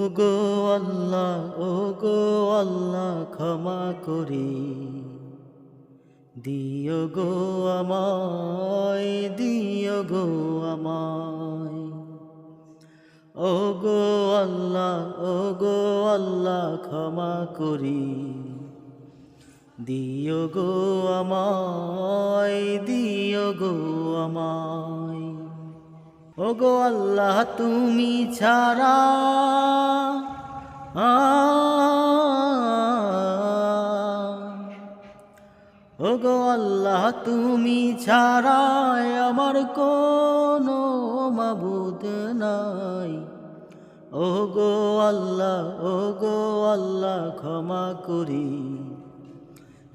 ওগো আল্লাহ, ওগো আল্লাহ, ক্ষমা করে দিও গো আমায়, দিও গো আমায়। ওগো আল্লাহ, ওগো আল্লাহ, ক্ষমা করে দিও গো আমায়, দিও গো আমায়। ওগো আল্লাহ, তুমি ছাড়া ওগো আল্লাহ, তুমি ছাড়া আমার কোনো মাবুদ নাই। ওগো আল্লাহ, ওগো আল্লাহ, ক্ষমা করি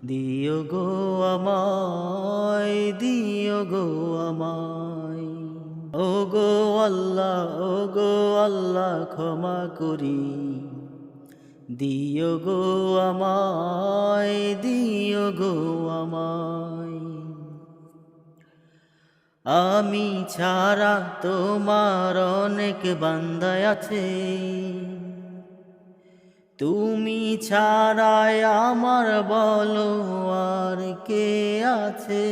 দিও গো আমায়, দিও গো আমায়। ওগো আল্লাহ, ওগো আল্লাহ, ক্ষমা করি দিও গো আমায়, দিও গো আমায়। আমি ছাড়া তোমার অনেক বান্দা আছে, তুমি ছাড়াই আমার বলো আর কে আছে।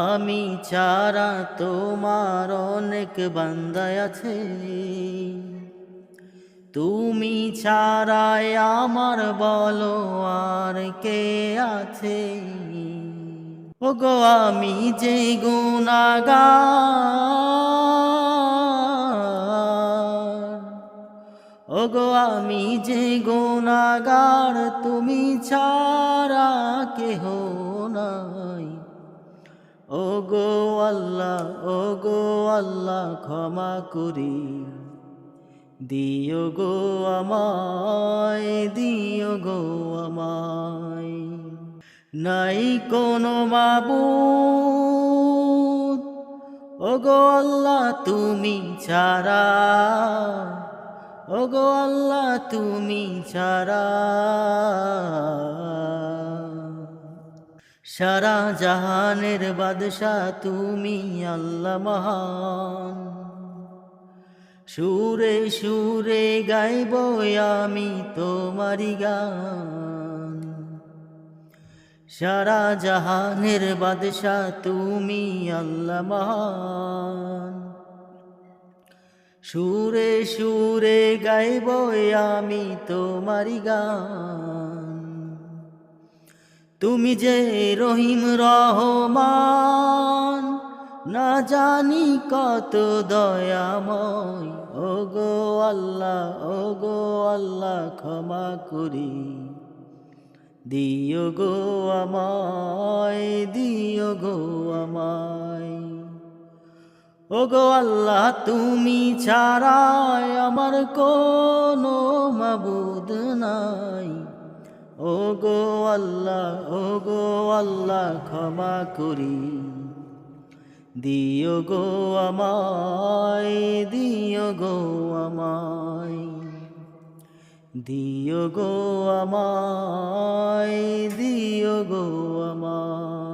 আমি ছাড়া তোমার অনেক বান্দা আছে, তুমি ছাড়াই আমার বলো আর কে আছে। ওগো আমি যে গুনাহগার, ওগো আমি যে গুনাহগার, তুমি ছাড়া কেহ নাই। ওগো আল্লাহ, ওগো আল্লাহ, ক্ষমা করি দিও গো আমায়, দিও গো আমায়। নাই কোনো মাবুদ ওগো আল্লাহ তুমি ছাড়া, ওগো আল্লাহ তুমি ছাড়া। সারা জাহানের বাদশা তুমি আল্লাহ মহান, সুরে সুরে গাইব আমি তোমারি গান। সারা জাহানের বাদশা তুমি আল্লাহ মহান, সুরে সুরে গাইব আমি তোমারি গান। তুমি যে রহিম রহমান, না জানি কত দয়াময়। ওগো আল্লাহ, ওগো আল্লাহ, ক্ষমা করি দিও গো আমায়, দিও গো আমায়। ওগো আল্লাহ, তুমি ছাড়া আমার কোনো মাবুদ নাই। ওগো আল্লাহ, ওগো আল্লাহ, ক্ষমা করি দিও গো আমায়, দিও গো আমায়। দিও গো আমায়, দিও গো আমায়।